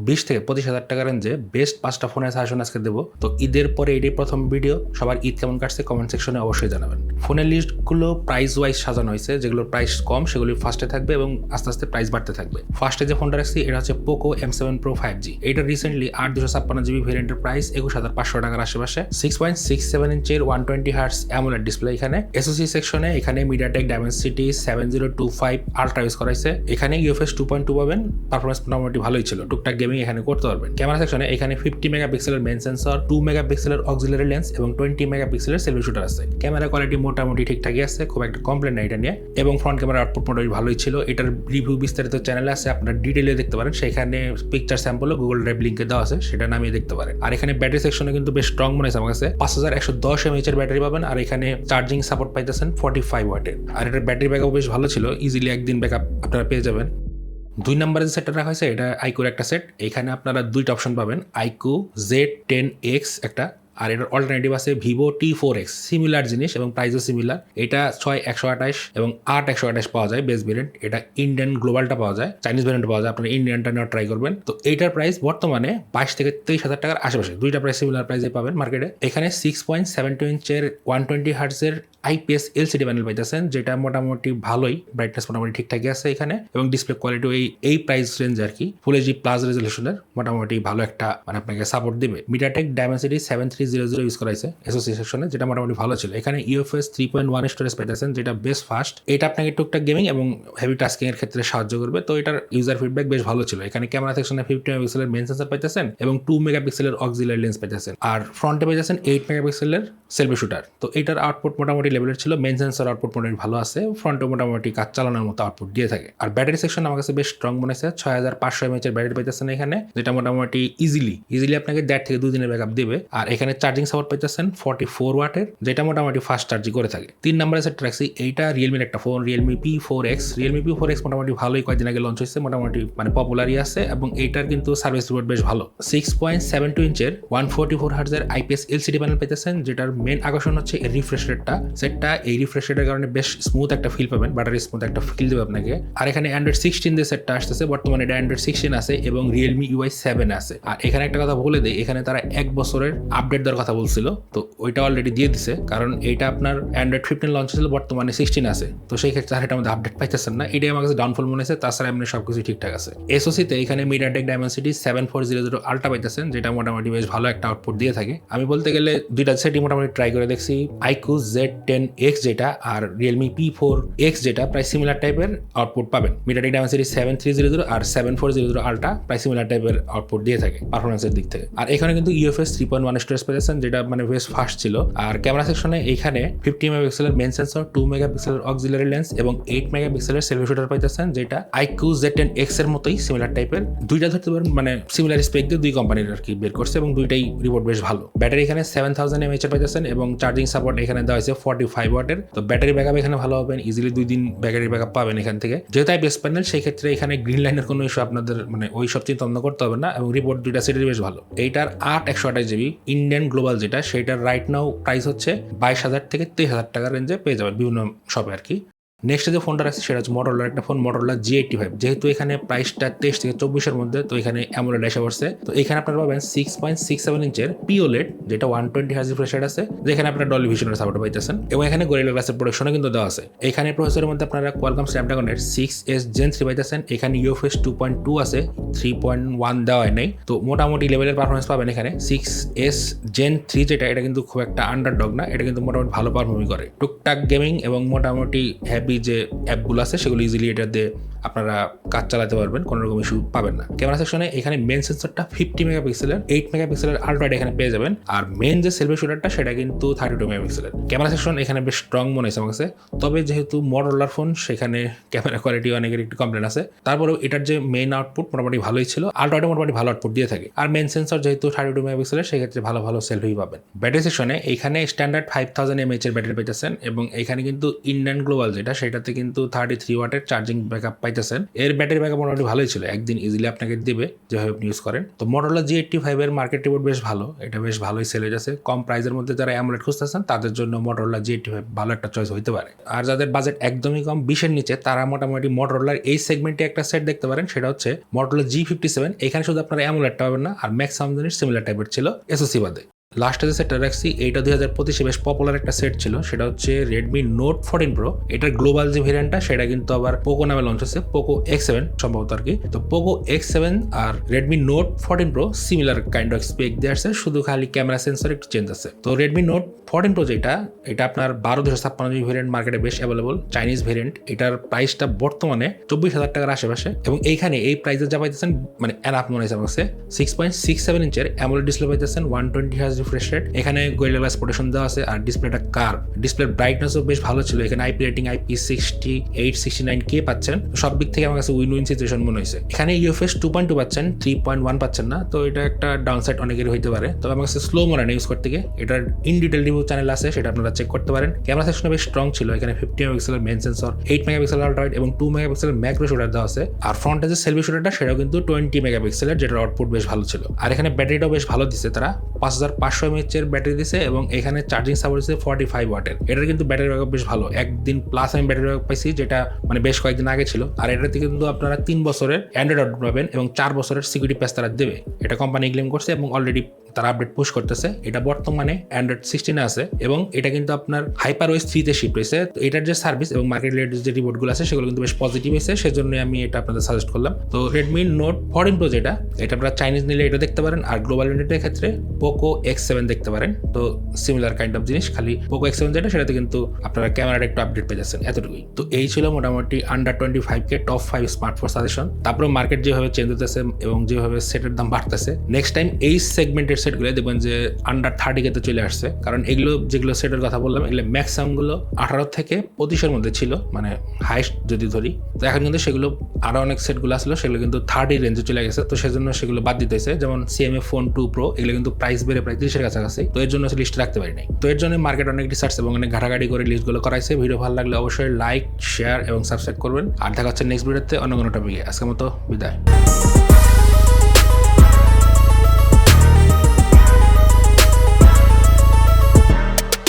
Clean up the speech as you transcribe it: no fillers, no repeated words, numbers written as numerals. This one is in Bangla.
20,000 থেকে 25,000 টাকা রেঞ্জে বেস্ট 5টা ফোনের সাজেশন আজকে দেবো। তো ঈদের পরে এটাই প্রথম ভিডিও। সবার ঈদ কেমন কাটছে কমেন্ট সেকশনে অবশ্যই জানাবেন। ফোনের লিস্টগুলো প্রাইস ওয়াইজ সাজানো হয়েছে, যেগুলোর প্রাইস কম সেগুলি ফার্স্টে থাকবে এবং আস্তে আস্তে প্রাইস বাড়তে থাকবে। ফার্স্টে যে ফোনটা রাখছি এটা হচ্ছে পোকো M7 Pro 5G। এটা রিসেন্টলি 8/256GB ভেরিয়েন্টের প্রাইস 21,500 টাকার আশেপাশে। 6.67 ইঞ্চের 120Hz অ্যামোলেড ডিসপ্লে এখানে। এসওসি সেকশনে এখানে মিডিয়াটেক ডাইমেনসিটি 7025 আলট্রা ইউজ করা হয়েছে। এখানে UFS 2.2 পাবেন, পারফরমেন্স মোটামুটি ভালোই ছিল, টুকটাক গেমিং এখানে করতে পারবেন। ক্যামেরা সেকশনে এখানে 50 মেগাপিক্সেলের মেইন সেন্সর, 2 মেগাপিক্সেলের অক্সিলারি লেন্স এবং 20 মেগাপিক্সেলের সেলফি শুটার আছে। ক্যামেরা কোয়ালিটি মোটামুটি ঠিকঠাকই আছে, খুব একটা কমপ্লেন নাই এটা নিয়ে। এবং ফ্রন্ট ক্যামেরা আউটপুট মোটামুটি ভালোই ছিল। এটার রিভিউ বিস্তারিত চ্যানেলে আছে, আপনারা ডিটেইলে দেখতে পারেন। সেখানে পিকচার স্যাম্পলও গুগল ড্রাইভ লিঙ্কে দেওয়া আছে, সেটা নামিয়ে দেখতে পারেন। আর এখানে ব্যাটারি সেকশনে কিন্তু বেশ স্ট্রং মনে হয়েছে আমার কাছে। 5110 mAh এর ব্যাটারি পাবেন। আর এখানে চার্জিং সাপোর্ট পাইতেছেন 45 ওয়াটের। আর এটার ব্যাটারি ব্যাকআপ বেশ ভালো ছিল, ইজিলি একদিন ব্যাকআপ আপনারা পেয়ে যাবেন। 2 নম্বরে যে সেটটা রাখা হয়েছে এটা আইকুর একটা সেট। এখানে আপনারা দুইটা অপশন পাবেন, আইকু Z10X একটা, আর এটার অল্টারনেটিভ আছে ভিভো T4X। সিমিলার জিনিস এবং প্রাইসও সিমিলার। এটা 6128 এবং 8128 পাওয়া যায় বেস ভেরিয়েন্ট। এটা ইন্ডিয়ান গ্লোবালটা পাওয়া যায়, চাইনিজ ভেরিয়েন্ট পাওয়া যায়। আপনারা ইন্ডিয়ানটা নেওয়া ট্রাই করবেন। তো এইটার প্রাইস বর্তমানে 22 থেকে 23,000 টাকার আশেপাশে। দুইটা প্রাইস সিমিলার প্রাইসে পাবেন মার্কেটে। এখানে 6.72 ইঞ্চের 120Hz এর IPS LCD প্যানেল পাইতেছেন, যেটা মোটামুটি ভালোই, ব্রাইটনেস মোটামুটি ঠিকঠাকই আছে এখানে। এবং ডিসপ্লে কোয়ালিটিও এই প্রাইস রেঞ্জ আর কি ফুল এইচডি প্লাস রেজলিউশনের মোটামুটি ভালো একটা আপনাকে সাপোর্ট দিবে। মিডিয়াটেক ডাইমেনসিটি 7300 ইউজ করা হয়েছে এসওসি সেকশনে, যেটা মোটামুটি ভালো ছিল। এখানে UFS 3.1 স্টোরেজ পাইতেছেন, যেটা বেশ ফাস্ট। এটা আপনাকে টুকটাক গেমিং এবং হেভি টাস্কিং এর ক্ষেত্রে সাহায্য করবে। তো এটার ইউজার ফিডব্যাক বেশ ভালো ছিল। এখানে ক্যামেরা সেকশনে 50 মেগাপিক্সেলের মেইন সেন্সর পাইতেছেন এবং 2 মেগাপিক্সেলের অক্সিলারি লেন্স পাইতেছেন। আর ফ্রন্টে পাইতেছেন 8 মেগাপিক্সেলের সেলফি শুটার। তো এটার আউটপুট মোটামুটি লেভেলের ছিল। মেইন সেন্সর আউটপুট মোটামুটি ভালো আছে, ফ্রন্টে মোটামুটি কাজ চালানোর মতো আউটপুট দিয়ে থাকে। আর ব্যাটারি সেকশন আমার কাছে বেশ স্ট্রং মনে হয়েছে। 6500 mAh এর ব্যাটারি পাইতেছেন এখানে, যেটা মোটামুটি ইজিলি আপনাকে 1.5 থেকে 2 দিনের ব্যাকআপ দেবে। আর এখানে চার্জিং সাপোর্ট পাইতেছেন 44 ওয়াটের, যেটা মোটামুটি ফাস্ট চার্জিং করে থাকে। 3 নম্বরের সেট রাখছি, এইটা রিয়েলমির একটা phone, Realme P4X। Realme P4X মোটামুটি ভালোই, কয়েকদিন আগে লঞ্চ হয়েছে, মোটামুটি পপুলারই আছে এবং এইটার কিন্তু সার্ভিস রিপোর্ট বেশ ভালো। 6.72 ইঞ্চের 144Hz এর IPS LCD প্যানেল পাইতেছেন, যেটার মেন আকর্ষণ হচ্ছে রিফ্রেশ রেটটা। সেটটা এই রিফ্রেশ রেটের কারণে বেশ স্মুথ একটা ফিল পাবেন, বাটারি স্মুথ একটা ফিল দেবে আপনাকে। আর এখানে Android 16 দিয়ে সেটটা আসতেছে, বর্তমানে এটা Android 16 আছে এবং Realme UI 7 আছে। আর এখানে একটা কথা বলে দেয়, এখানে তারা 1 বছরের আপডেট দেওয়ার কথা বলছিল, তো ওইটা অলরেডি দিয়ে দিছে। কারণ এইটা আপনার Android 15 লঞ্চ ছিল, বর্তমানে 16 আছে। তো সেই ক্ষেত্রে আর এটার মধ্যে আপডেট পাইতেছেন না, এটাই আমার কাছে ডাউনফল মনে হয়েছে। তাছাড়া এমনি সবকিছু ঠিকঠাক আছে। এসওসিতে এখানে মিডিয়াটেক ডাইমেনসিটি 7400 আলট্রা পাইতেছেন, যেটা মোটামুটি বেশ ভালো একটা আউটপুট দিয়ে থাকে। আমি বলতে গেলে দুইটা সেটই মোটামুটি ট্রাই করে দেখছি। আইকু Z10X যেটা আর Realme P4X যেটা প্রায় সিমিলার টাইপের আউটপুট পাবেন। মিডিয়াটেক ডাইমেনসিটি 7300 আর 7400 আলট্রা প্রায় সিমিলার টাইপের আউটপুট দিয়ে থাকে পারফরমেন্সের দিক থেকে। আর এখানে কিন্তু UFS 3.1 স্টোরেজ পাইতেছেন, যেটা বেশ ফাস্ট ছিল। আর ক্যামেরা সেকশনে এখানে 50 মেগাপিক্সেলের মেইন সেন্সর, 2 মেগাপিক্সেলের অক্সিলারি লেন্স এবং 8 মেগাপিক্সেলের সেলফি শুটার পাইতেছেন, যেটা আইকু Z10X এর মতোই সিমিলার টাইপের। দুইটা ধরতে পারেন, সিমিলার স্পেক দিয়ে দুই কোম্পানির আর কি বের করছে এবং দুইটাই রিপোর্ট বেশ ভালো। ব্যাটারি এখানে 7000 mAh এর পাইতেছেন এবং চার্জিং সাপোর্ট এখানে দেওয়া হয়েছে 45 ওয়াটের। তো ব্যাটারি ব্যাকআপ এখানে ভালো পাবেন, ইজিলি 2 দিন ব্যাটারি ব্যাকআপ পাবেন এখান থেকে। যেহেতু IPS প্যানেল, সেই ক্ষেত্রে এখানে গ্রিন লাইনের কোনো ইস্যু আপনাদের ওই সব চিন্তা ভাবনা করতে হবে না। এবং রিপোর্ট দুইটা সেটের বেশ ভালো। এইটার 8128GB ইন্ডিয়ান গ্লোবাল যেটা, সেটার রাইট নাও প্রাইস হচ্ছে 22,000 থেকে 23,000 টাকার রেঞ্জে পেয়ে যাবেন বিভিন্ন শপে আর কি। নেক্সট যে ফোনটা আছে সেটা হচ্ছে মোটরোলার একটা ফোন, মোটরোলা G85। যেহেতু এখানে প্রাইসটা 23 থেকে 24 মধ্যে, তো এখানে অ্যামোলেড এসে পড়ছে। তো এখানে আপনারা পাবেন 6.67 ইঞ্চের POLED, যেটা 120Hz রিফ্রেশ রেট আছে, যেখানে আপনারা ডলবি ভিশনের সাপোর্ট পাইতেছেন এবং এখানে গরিলা গ্লাসের প্রোটেকশনও কিন্তু দেওয়া আছে। এখানে প্রসেসরের মধ্যে আপনারা কোয়ালকম স্ন্যাপড্রাগনের 6S Gen 3 পাইতেছেন। এখানে UFS 2.2 আছে, 3.1 দেওয়া হয় নাই। তো মোটামুটি লেভেলের পারফরমেন্স পাবেন এখানে। 6S Gen 3 যেটা, এটা কিন্তু খুব একটা আন্ডারডগ না, এটা কিন্তু মোটামুটি ভালো পারফর্মিং করে। টুকটাক গেমিং এবং মোটামুটি যে অ্যাপগুলো আছে সেগুলো ইজিলি এটা দিয়ে আপনারা কাজ চালাতে পারবেন, কোনো রকম ইস্যু পাবেন না। ক্যামেরা সেকশনে এখানে মেন সেন্সরটা 50 মেগাপিক্সেলের, 8 মেগাপিক্সেলের আলট্রা এখানে পেয়ে যাবেন। আর মেন যে সেলফি শুটারটা সেটা কিন্তু 32 মেগাপিক্সেলের। ক্যামেরা সেকশন এখানে বেশ স্ট্রং মনে হয়েছে আমার কাছে। তবে যেহেতু মোটরোলার ফোন, সেখানে ক্যামেরা কোয়ালিটি অনেকের একটু কমপ্লেন আছে। তারপরেও এটার যে মেইন আউটপুট মোটামুটি ভালোই ছিল। আলট্রাটা মোটামুটি ভালো আউটপুট দিয়ে থাকে। আর মেন সেন্সর যেহেতু 32 মেগাপিক্সেলের, সেক্ষেত্রে ভালো ভালো সেলফি পাবেন। ব্যাটারি সেকশনে এখানে স্ট্যান্ডার্ড 5000 mAh এর ব্যাটারি পেয়েছেন এবং এখানে কিন্তু ইন্ডিয়ান গ্লোবাল যেটা, সেটাতে কিন্তু 33 ওয়াটের চার্জিং ব্যাকআপ পাইতেছেন। এর ব্যাটারি ব্যাকআপ মোটামুটি ভালোই ছিল, একদিন ইজিলি আপনাকে দিবে যেভাবে আপনি ইউজ করেন। তো Motorola G85 এর মার্কেট রিপোর্ট বেশ ভালো, এটা বেশ ভালোই সেল হয়ে যাচ্ছে। কম প্রাইসের মধ্যে যারা অ্যামোলেড খুঁজতেছেন তাদের জন্য Motorola G85 ভালো একটা চয়েস হইতে পারে। আর যাদের বাজেট একদমই কম 20-এর নিচে, তারা মোটামুটি Motorola এই সেগমেন্টে একটা সেট দেখতে পারেন, সেটা হচ্ছে Motorola G57। এখানে শুধু আপনারা অ্যামোলেডটা পাবেন না, আর ম্যাক্সিমাম জিনিস সিমিলার টাইপের ছিল SoC বাদে। লাস্টে যে সেটটা রাখছি এইটা 2025 বেশ পপুলার একটা সেট ছিল, সেটা হচ্ছে Redmi Note 14 Pro। এটার গ্লোবাল যে ভেরিয়েন্টটা সেটা কিন্তু আবার পোকো নামে লঞ্চ হচ্ছে, পোকো X7 সম্ভবত আর কি। তো পোকো X7 আর Redmi Note 14 Pro similar kind of spec দিয়ে আসছে, শুধু খালি ক্যামেরা সেন্সর একটু চেঞ্জ আছে। তো Redmi Note 14 Pro এটা আপনার 12,256 GB ভেরিয়েন্ট মার্কেটে বেশ অ্যাভেলেবল, চাইনিজ ভেরিয়েন্ট। এটার প্রাইসটা বর্তমানে 24,000 টাকার আশেপাশে, এবং এইখানে এই প্রাইসে যা পাইতেছেন মানে এনাফ মনে হয়েছে আমার কাছে। 6.67 ইঞ্চের অ্যামোলেড ডিসপ্লে পাইতেছেন, 120 Hz রিফ্রেশ রেট, এখানে গোরিলা গ্লাস প্রোটেকশন দেওয়া আছে, আর ডিসপ্লেটা কার্ভ। ডিসপ্লের ব্রাইটনেসও বেশ ভালো ছিল, এখানে আইপি রেটিং IP68-69K পাচ্ছেন। সব দিক থেকে আমার কাছে উইন উইন সিচুয়েশন মনে হয়েছে। এখানে UFS 2.2 পাচ্ছেন, 3.1 পাচ্ছেন না, তো এটা একটা ডাউনসাইড অনেকেরই হইতে পারে। তবে আমার কাছে স্লো মনে হয় ইউজ করতে গিয়ে। এটার ইন ডিটেল রিভিউ চ্যানেল আছে, সেটা আপনারা চেক করতে পারেন। ক্যামেরা সেকশনে বেশ স্ট্রং ছিল, এখানে 50 মেগাপিক্সেলের main sensor, 8 megapixel ultra wide এবং 2 মেগাপিক্সেলের ম্যাক্রো শুটার দেওয়া আছে। আর ফ্রন্টে যে সেলফি শুটারটা সেটাও কিন্তু 20 মেগাপিক্সেলের, যেটার আউটপুট বেশ ভালো ছিল। আর এখানে ব্যাটারিটাও বেশ ভালো দিচ্ছে, তারা 5500 mAh এর ব্যাটারি দিছে, এবং এখানে চার্জিং সাপোর্ট দিচ্ছে 45 ওয়াটের। এটার কিন্তু ব্যাটারি ব্যাকআপ বেশ ভালো, একদিন প্লাস আমি ব্যাটারি ব্যাকআপ পাইছি, যেটা মানে বেশ কয়েকদিন আগে ছিল। আর এটাতে কিন্তু আপনারা 3 বছরের অ্যান্ড্রয়েড আপডেট পাবেন এবং 4 বছরের সিকিউরিটি প্যাচ তারা দেবে, এটা কোম্পানি ক্লেম করছে এবং অলরেডি তারা আপডেট পুশ করতেছে। এটা বর্তমানে অ্যান্ড্রয়েড 16 আছে, এবং এটা কিন্তু আপনার HyperOS 3-তে শিফট হয়েছে। তো এটার যে সার্ভিস এবং মার্কেট রিলেটেড যে রিপোর্টগুলো আছে সেগুলো কিন্তু বেশ পজিটিভ হয়েছে, সেজন্য আমি এটা আপনাদের সাজেস্ট করলাম। তো Redmi Note 14 Pro এটা আপনারা চাইনিজ নিলে এটা দেখতে পারেন, আর গ্লোবাল ইউনিটের ক্ষেত্রে পোকো X7 দেখতে পারেন। তো সিমিলার কাইন্ড অফ জিনিস, খালি পোকো X7 সেটাতে কিন্তু আপনারা ক্যামেরাটা একটু আপডেট পেয়ে যাচ্ছেন, এতটুকুই। তো এই ছিল মোটামুটি under 25K top 5 smartphone suggestion. তারপরে মার্কেট যেভাবে চেঞ্জ হতেছে এবং যেভাবে সেটের দাম বাড়তেছে, নেক্সট টাইম এই সেগমেন্টের সেটগুলো দেখবেন যে আন্ডার 30K তে চলে আসছে। কারণ এগুলো যেগুলো সেটের কথা বললাম, এগুলো ম্যাক্সিমাম গুলো 18 থেকে 25-এর মধ্যে ছিল, মানে হাইস্ট যদি ধরি। তো এখন কিন্তু সেগুলো আরো অনেক সেটগুলো আসলো, সেগুলো কিন্তু 30 রেঞ্জে চলে গেছে। তো সেজন্য সেগুলো বাদ দিতে হয়েছে, যেমন CMA Phone 2 Pro এগুলো কিন্তু প্রাইস বেড়ে প্রায় 30-এর কাছাকাছি। তো এর জন্য লিস্ট রাখতে পারি নাই। তো এর জন্য মার্কেট অনেক রিসার্চ এবং অনেক ঘাটাঘাটি করে লিস্টগুলো করাইছে। ভিডিও ভালো লাগলে অবশ্যই লাইক, শেয়ার এবং সাবস্ক্রাইব করবেন। আর দেখা হচ্ছে নেক্সট ভিডিওতে অন্য কোনো টপিকে। আজকের মতো বিদায়।